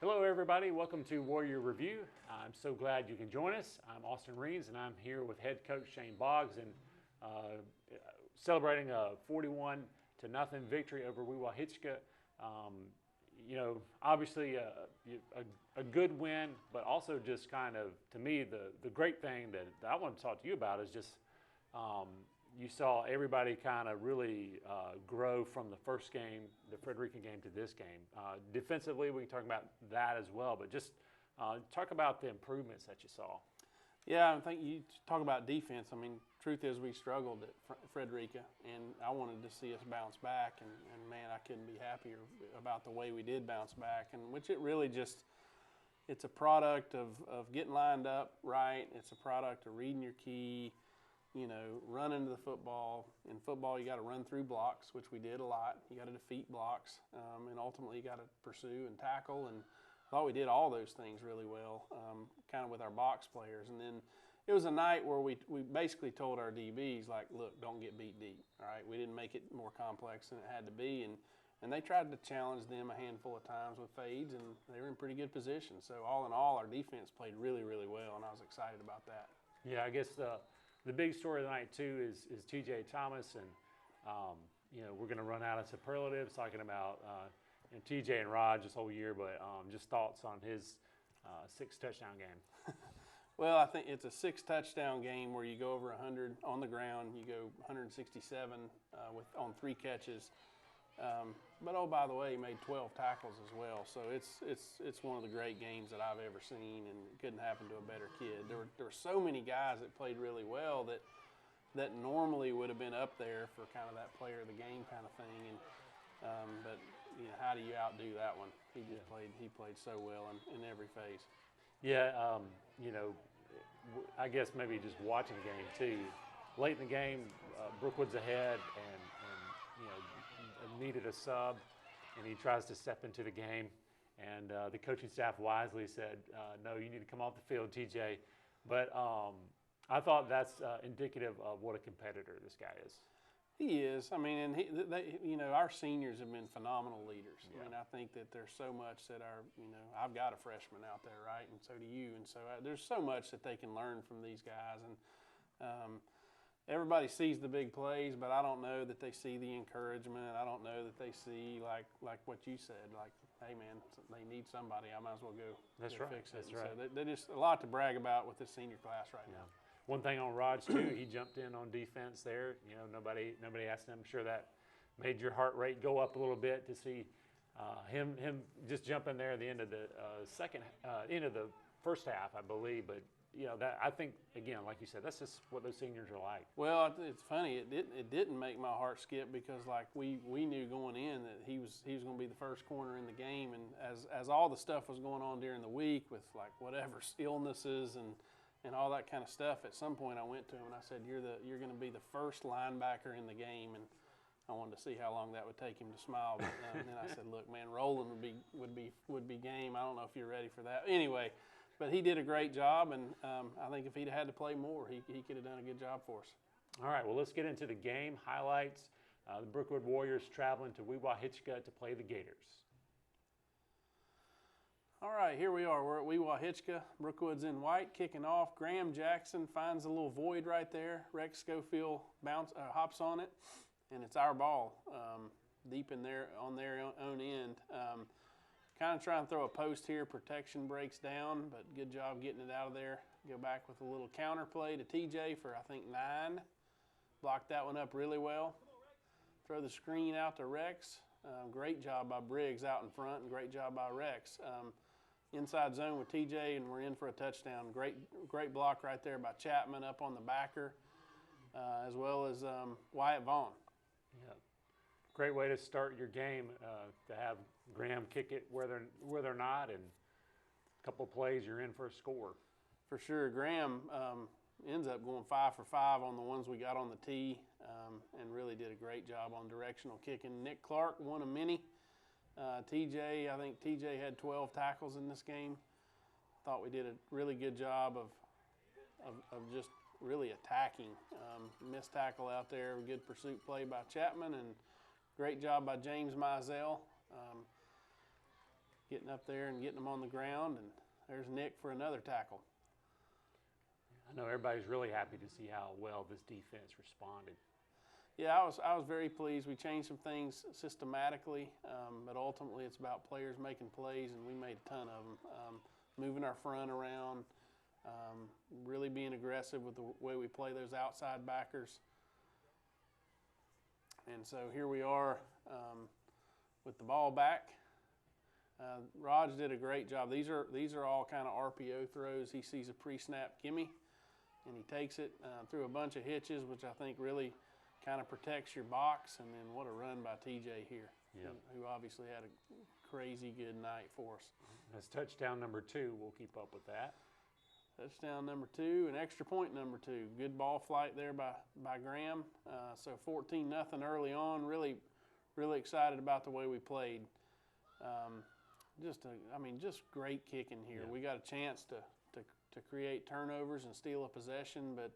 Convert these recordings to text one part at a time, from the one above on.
Hello everybody, welcome to Warrior Review. I'm so glad you can join us. I'm Austin Reeves and I'm here with head coach Shane Boggs and celebrating a 41-0 victory over Wewahitchka. Obviously a good win, but also just kind of, to me, the great thing that I want to talk to you about is just you saw everybody kind of really grow from the first game, the Frederica game, to this game. Defensively, we can talk about that as well, but just talk about the improvements that you saw. Yeah, I think you talk about defense. I mean, truth is we struggled at Frederica, and I wanted to see us bounce back, and man, I couldn't be happier about the way we did bounce back, and which it really just, it's a product of getting lined up right. It's a product of reading your key, running to the football. In football, you got to run through blocks, which we did a lot. You got to defeat blocks, and ultimately you got to pursue and tackle. And I thought we did all those things really well, kind of with our box players. And then it was a night where we basically told our DBs, like, look, don't get beat deep. All right, we didn't make it more complex than it had to be, and they tried to challenge them a handful of times with fades, and they were in pretty good position. So all in all, our defense played really, really well, and I was excited about that. Yeah, I guess the big story of the night, too, is T.J. Thomas. And, we're going to run out of superlatives talking about T.J. and Rod this whole year, but just thoughts on his 6-touchdown game. Well, I think it's a 6-touchdown game where you go over 100 on the ground. You go 167 on 3 catches. But oh, by the way, he made 12 tackles as well. So it's one of the great games that I've ever seen, and it couldn't happen to a better kid. There were so many guys that played really well that normally would have been up there for kind of that player of the game kind of thing. And but how do you outdo that one? He played so well in every phase. Yeah, I guess maybe just watching the game too. Late in the game, Brookwood's ahead and needed a sub, and he tries to step into the game, and the coaching staff wisely said, no, you need to come off the field, TJ. But I thought that's indicative of what a competitor this guy is. He is. I mean, and our seniors have been phenomenal leaders. Yeah. I mean, I think that there's so much that I've got a freshman out there, right, and so do you, and so there's so much that they can learn from these guys, and everybody sees the big plays, but I don't know that they see the encouragement. I don't know that they see like what you said, like, hey man, they need somebody. I might as well go. That's right. Fix it. That's right. So they're just a lot to brag about with this senior class right now. One thing on Raj too, he jumped in on defense there. Nobody asked him. I'm sure that made your heart rate go up a little bit to see him just jump in there at the end of the end of the first half, I believe. But that, I think, again, like you said, that's just what those seniors are like. Well, it's funny. It didn't make my heart skip because like we knew going in that he was going to be the first corner in the game, and as all the stuff was going on during the week with like whatever illnesses and all that kind of stuff, at some point I went to him and I said, you're going to be the first linebacker in the game, and I wanted to see how long that would take him to smile. But then I said, look, man, Roland would be game. I don't know if you're ready for that. Anyway, but he did a great job, and I think if he'd had to play more, he could have done a good job for us. All right, well, let's get into the game highlights. The Brookwood Warriors traveling to Wewahitchka to play the Gators. All right, here we are. We're at Wewahitchka. Brookwood's in white, kicking off. Graham Jackson finds a little void right there. Rex Schofield hops on it, and it's our ball deep in there on their own end. Kind of trying to throw a post here. Protection breaks down, but good job getting it out of there. Go back with a little counter play to TJ for, I think, 9. Blocked that one up really well. Throw the screen out to Rex. Great job by Briggs out in front, and great job by Rex. Inside zone with TJ, and we're in for a touchdown. Great block right there by Chapman up on the backer, as well as Wyatt Vaughn. Yeah, great way to start your game, to have Graham kick it where they're not, and a couple plays you're in for a score. For sure. Graham ends up going 5 for 5 on the ones we got on the tee, and really did a great job on directional kicking. Nick Clark won a mini. I think TJ had 12 tackles in this game. Thought we did a really good job of just really attacking. Missed tackle out there, good pursuit play by Chapman, and great job by James Mizell. getting up there and getting them on the ground, and there's Nick for another tackle. I know everybody's really happy to see how well this defense responded. Yeah, I was very pleased. We changed some things systematically, but ultimately it's about players making plays, and we made a ton of them. Moving our front around, really being aggressive with the way we play those outside backers. And so here we are with the ball back. Raj did a great job. These are all kind of RPO throws. He sees a pre-snap gimme, and he takes it through a bunch of hitches, which I think really kind of protects your box. And then what a run by TJ here, who obviously had a crazy good night for us. That's touchdown number 2. We'll keep up with that. Touchdown number 2 and extra point number 2. Good ball flight there by Graham. So 14-0 early on. Really excited about the way we played. Just great kicking here. Yeah. We got a chance to create turnovers and steal a possession, but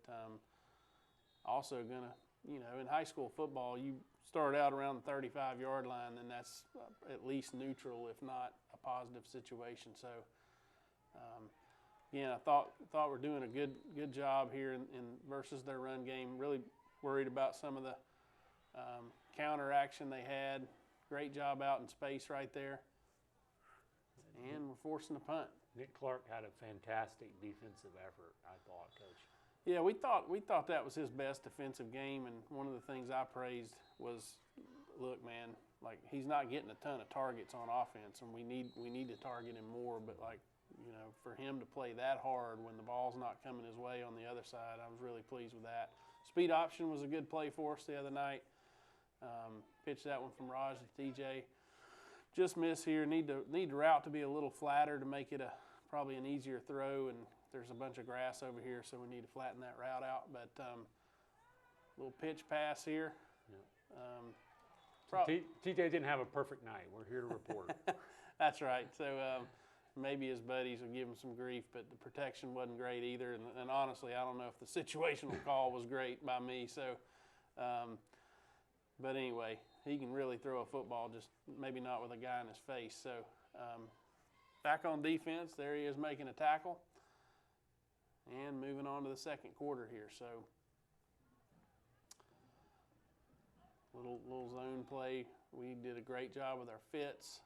also gonna, in high school football, you start out around the 35-yard line, and that's at least neutral, if not a positive situation. So, again, I thought we're doing a good job here in versus their run game. Really worried about some of the counter action they had. Great job out in space right there. And we're forcing a punt. Nick Clark had a fantastic defensive effort, I thought, Coach. Yeah, we thought that was his best defensive game, and one of the things I praised was, look, man, like he's not getting a ton of targets on offense, and we need to target him more. But for him to play that hard when the ball's not coming his way on the other side, I was really pleased with that. Speed option was a good play for us the other night. Pitched that one from Raj to TJ. Just miss here. Need the route to be a little flatter to make it probably an easier throw, and there's a bunch of grass over here, so we need to flatten that route out. But little pitch pass here. Yeah. TJ didn't have a perfect night. We're here to report. That's right. So maybe his buddies will give him some grief, but the protection wasn't great either. And honestly, I don't know if the situational call was great by me. So, but anyway, he can really throw a football, just maybe not with a guy in his face. So back on defense, there he is making a tackle. And moving on to the second quarter here. So little zone play. We did a great job with our fits.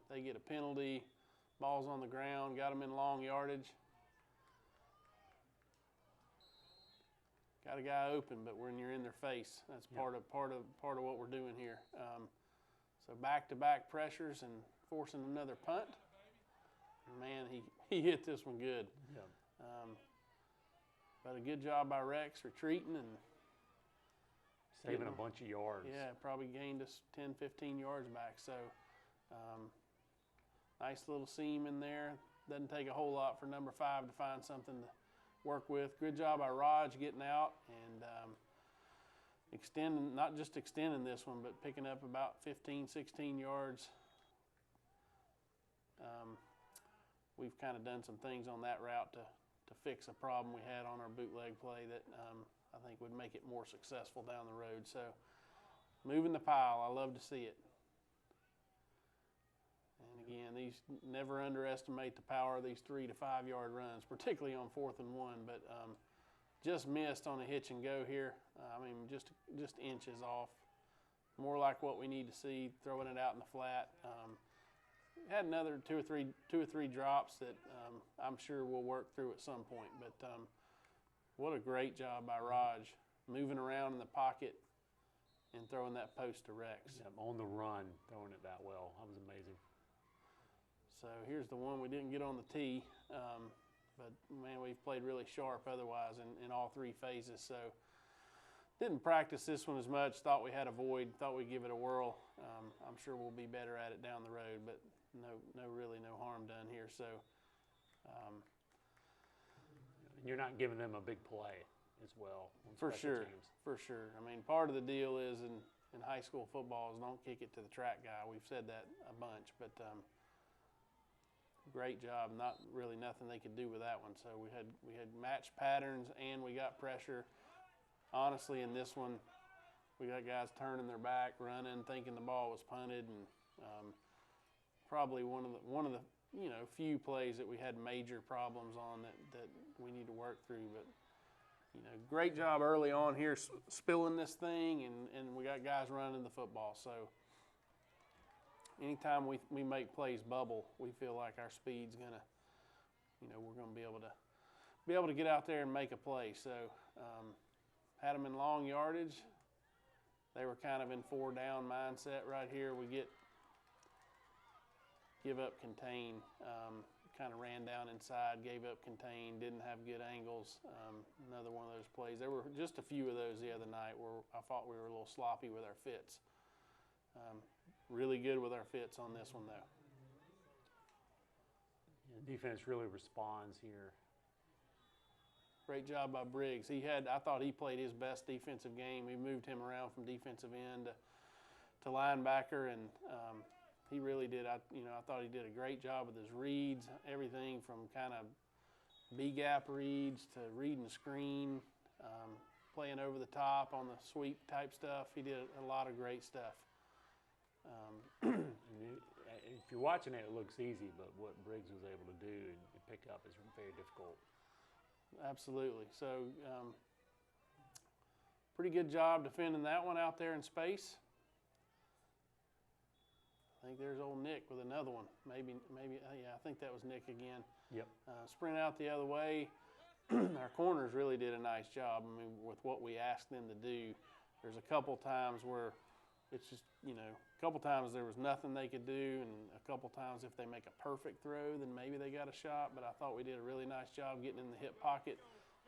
They get a penalty. Ball's on the ground. Got them in long yardage. Got a guy open, but when you're in their face, that's part of what we're doing here. So back-to-back pressures and forcing another punt. Man, he hit this one good. Yeah. But a good job by Rex retreating and saving a bunch of yards. Yeah, probably gained us 10, 15 yards back. So nice little seam in there. Doesn't take a whole lot for number 5 to find something to work with. Good job by Raj getting out and extending, not just extending this one, but picking up about 15, 16 yards. We've kind of done some things on that route to fix a problem we had on our bootleg play that I think would make it more successful down the road. So moving the pile, I love to see it. And again, never underestimate the power of these 3 to 5 yard runs, particularly on 4th and 1. But just missed on a hitch and go here. Just inches off. More like what we need to see, throwing it out in the flat. Had another two or three drops that I'm sure we'll work through at some point. But what a great job by Raj, moving around in the pocket and throwing that post to Rex. Yeah, on the run, throwing it that well. That was amazing. So here's the one we didn't get on the tee. But, man, we've played really sharp otherwise in all 3 phases. So didn't practice this one as much. Thought we had a void. Thought we'd give it a whirl. I'm sure we'll be better at it down the road. But really no harm done here. So you're not giving them a big play as well. For sure. I mean, part of the deal is in high school football is don't kick it to the track guy. We've said that a bunch, but great job. Not really nothing they could do with that one. So we had matched patterns and we got pressure. Honestly, in this one, we got guys turning their back, running, thinking the ball was punted, and probably one of the few plays that we had major problems on that we need to work through. But great job early on here spilling this thing, and we got guys running the football. So anytime we make plays bubble, we feel like our speed's gonna, we're gonna be able to get out there and make a play. So had them in long yardage. They were kind of in 4 down mindset right here. We give up, contain, kind of ran down inside, gave up, contain, didn't have good angles. Another one of those plays. There were just a few of those the other night where I thought we were a little sloppy with our fits. Really good with our fits on this one, though. Yeah, defense really responds here. Great job by Briggs. I thought he played his best defensive game. We moved him around from defensive end to linebacker, and he really did. I thought he did a great job with his reads, everything from kind of B-gap reads to reading the screen, playing over the top on the sweep type stuff. He did a lot of great stuff. If you're watching it, it looks easy, but what Briggs was able to do and pick up is very difficult. Absolutely. So pretty good job defending that one out there in space. I think there's old Nick with another one. Maybe, yeah, I think that was Nick again. Yep. Sprint out the other way. Our corners really did a nice job. I mean, with what we asked them to do. There's a couple times where it's just, a couple times there was nothing they could do, and a couple times if they make a perfect throw, then maybe they got a shot. But I thought we did a really nice job getting in the hip pocket.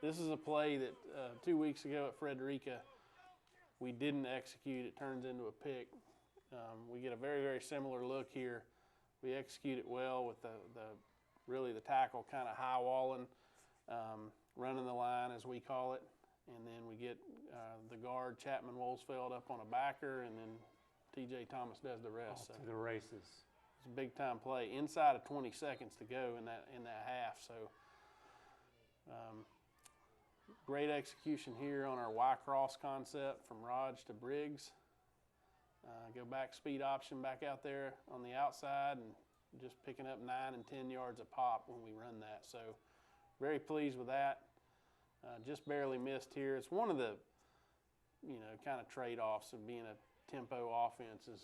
This is a play that 2 weeks ago at Frederica we didn't execute. It turns into a pick. We get a very, very similar look here. We execute it well with the tackle kind of high walling, running the line as we call it, and then we get the guard Chapman Wolfsfeld up on a backer, and then T.J. Thomas does the rest. To the races. It's a big time play. Inside of 20 seconds to go in that half. So great execution here on our Y-cross concept from Raj to Briggs. Go back speed option back out there on the outside and just picking up 9 and 10 yards a pop when we run that. So very pleased with that. Just barely missed here. It's one of the, kind of trade-offs of being a tempo offense is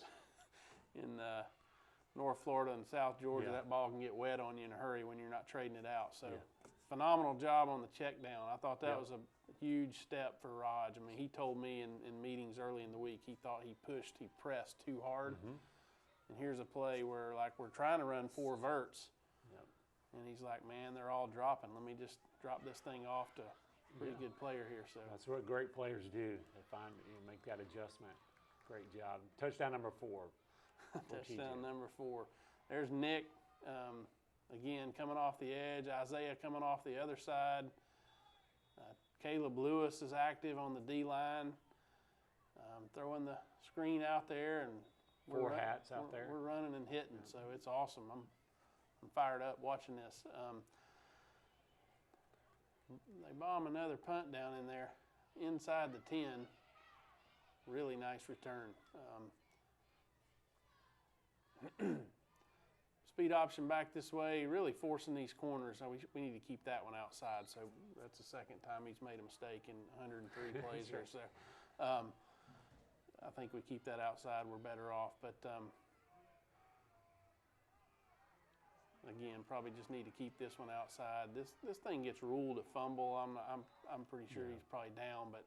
in North Florida and South Georgia. Yeah. That ball can get wet on you in a hurry when you're not trading it out. So phenomenal job on the check down. I thought that was a huge step for Raj. I mean, he told me in meetings early in the week, he thought he pressed too hard. Mm-hmm. And here's a play where, we're trying to run 4 verts. Yep. And he's like, man, they're all dropping. Let me just drop this thing off to a pretty good player here. So that's what great players do. They find, make that adjustment. Great job. Touchdown number 4. Touchdown number 4. There's Nick, again, coming off the edge. Isaiah coming off the other side. Caleb Lewis is active on the D-line. Throwing the screen out there, and 4 hats out there. We're running and hitting, so it's awesome. I'm fired up watching this. They bomb another punt down in there inside the 10. Really nice return. Speed option back this way, really forcing these corners. We need to keep that one outside. So that's the second time he's made a mistake in 103 plays here. So I think we keep that outside. We're better off. But again, probably just need to keep this one outside. This thing gets ruled a fumble. I'm pretty sure he's probably down, but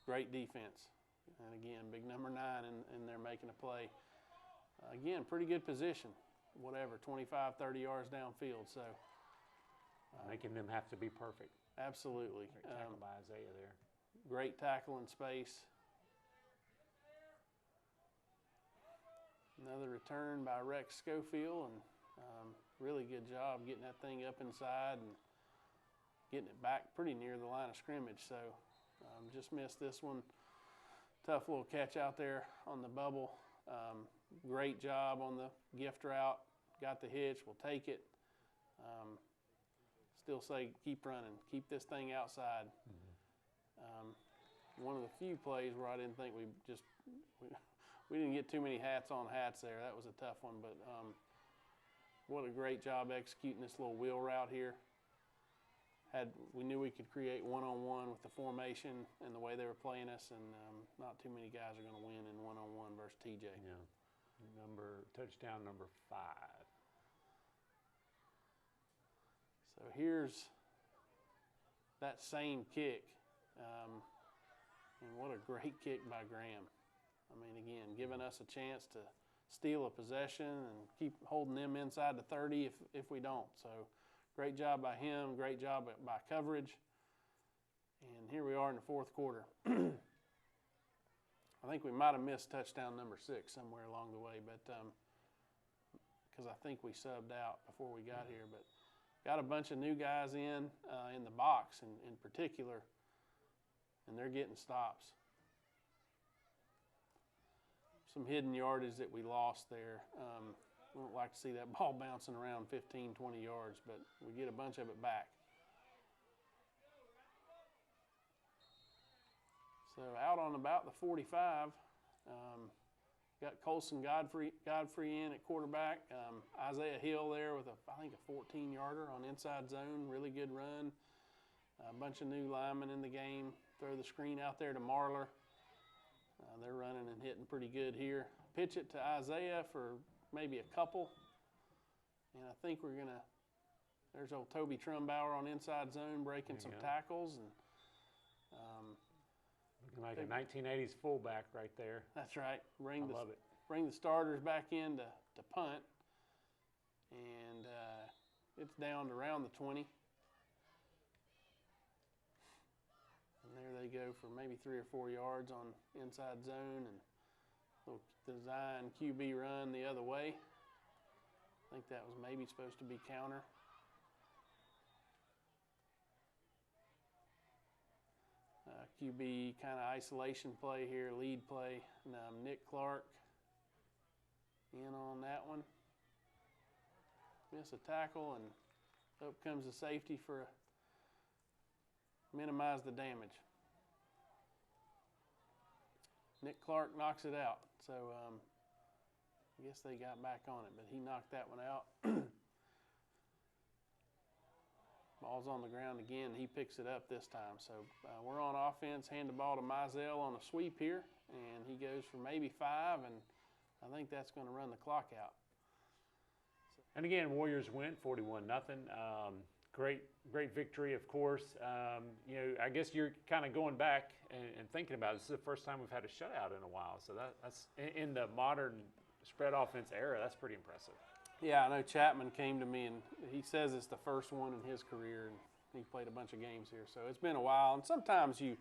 great defense. And again, big number 9 in there making a play. Again, pretty good position. 25, 30 yards downfield. So making them have to be perfect. Absolutely. Great tackle by Isaiah there. Great tackle in space. Another return by Rex Schofield, and really good job getting that thing up inside and getting it back pretty near the line of scrimmage. So just missed this one. Tough little catch out there on the bubble. Great job on the gift route. Got the hitch. We'll take it. Still say keep running. Keep this thing outside. Mm-hmm. One of the few plays where I didn't think we we didn't get too many hats on hats there. That was a tough one, but what a great job executing this little wheel route here. We knew we could create one-on-one with the formation and the way they were playing us, and not too many guys are going to win in one-on-one versus TJ. Yeah. Touchdown number 5. So here's that same kick. And what a great kick by Graham. I mean, again, giving us a chance to steal a possession and keep holding them inside the 30 if we don't. So great job by him, great job by coverage. And here we are in the fourth quarter. I think we might have missed touchdown number 6 somewhere along the way, but because I think we subbed out before we got here. But got a bunch of new guys in the box in particular, and they're getting stops. Some hidden yardage that we lost there. We don't like to see that ball bouncing around 15, 20 yards, but we get a bunch of it back. So out on about the 45, got Colson Godfrey in at quarterback. Isaiah Hill there with I think a 14-yarder on inside zone, really good run. A bunch of new linemen in the game. Throw the screen out there to Marler. They're running and hitting pretty good here. Pitch it to Isaiah for maybe a couple. And I think there's old Toby Trumbauer on inside zone breaking some tackles. And looking like a 1980s fullback right there. That's right. I love it. Bring the starters back in to punt. And it's down to around the 20. And there they go for maybe 3 or 4 yards on inside zone, and little design QB run the other way. I think that was maybe supposed to be counter. QB kind of isolation play here, lead play. Now Nick Clark in on that one. Miss a tackle, and up comes the safety for minimize the damage. Nick Clark knocks it out. So I guess they got back on it, but he knocked that one out. Ball's on the ground again. He picks it up this time. So we're on offense. Hand the ball to Mizell on a sweep here, and he goes for maybe 5, and I think that's going to run the clock out. And again, Warriors win 41-0. Great victory, of course. I guess you're kind of going back and thinking about it. This is the first time we've had a shutout in a while. So that's in the modern spread offense era. That's pretty impressive. Yeah, I know Chapman came to me, and he says it's the first one in his career, and he played a bunch of games here. So it's been a while, and sometimes you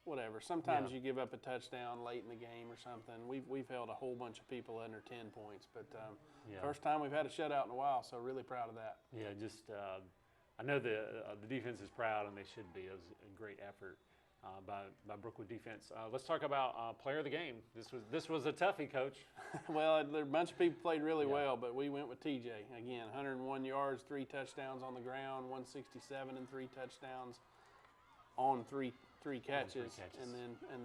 give up a touchdown late in the game or something. We've held a whole bunch of people under 10 points, but first time we've had a shutout in a while, so really proud of that. Yeah, I know the defense is proud, and they should be. It was a great effort by Brookwood defense. Let's talk about player of the game. This was a toughie, Coach. Well, a bunch of people played really well, but we went with TJ. Again, 101 yards, 3 touchdowns on the ground, 167 and 3 touchdowns on three catches, and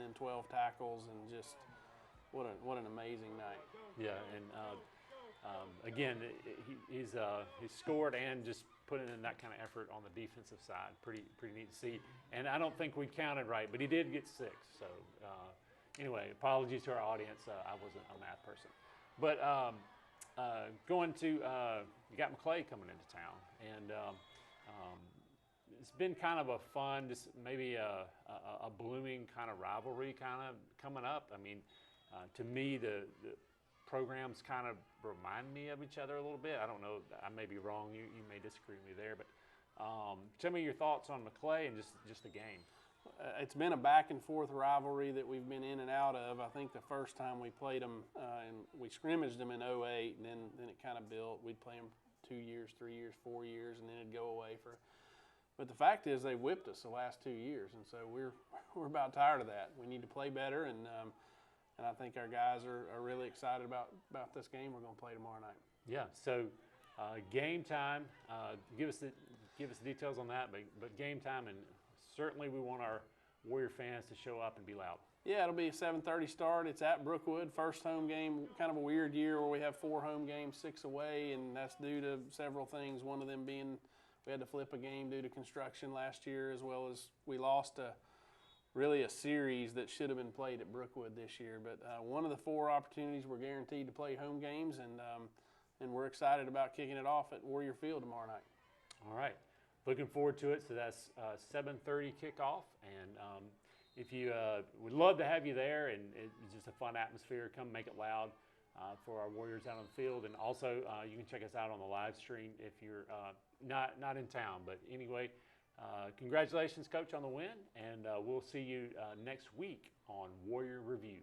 then 12 tackles, and just what an amazing night. Yeah, and again, he's scored and just putting in that kind of effort on the defensive side. Pretty neat to see. And I don't think we counted right, but he did get 6. So anyway, apologies to our audience. I wasn't a math person. But going to you got McClay coming into town, and it's been kind of a fun, just maybe a blooming kind of rivalry kind of coming up. I mean, to me, the programs kind of remind me of each other a little bit. I don't know, I may be wrong. You may disagree with me there, but tell me your thoughts on McClay and just the game. It's been a back and forth rivalry that we've been in and out of. I think the first time we played them, and we scrimmaged them in 2008, and then it kind of built. We'd play them 2 years, 3 years, 4 years, and then it'd go away for. But the fact is, they whipped us the last 2 years, and so we're about tired of that. We need to play better, and I think our guys are really excited about this game we're going to play tomorrow night. Yeah. So game time. Give us the details on that, but game time, and certainly we want our Warrior fans to show up and be loud. Yeah, it'll be a 7:30 start. It's at Brookwood. First home game, kind of a weird year where we have 4 home games, 6 away, and that's due to several things. One of them being we had to flip a game due to construction last year, as well as we lost really a series that should have been played at Brookwood this year. But one of the 4 opportunities we're guaranteed to play home games, and we're excited about kicking it off at Warrior Field tomorrow night. All right. Looking forward to it. So that's 7:30 kickoff, and if you would love to have you there, and it's just a fun atmosphere. Come make it loud for our Warriors out on the field, and also you can check us out on the live stream if you're not in town. But anyway, congratulations, Coach, on the win, and we'll see you next week on Warrior Review.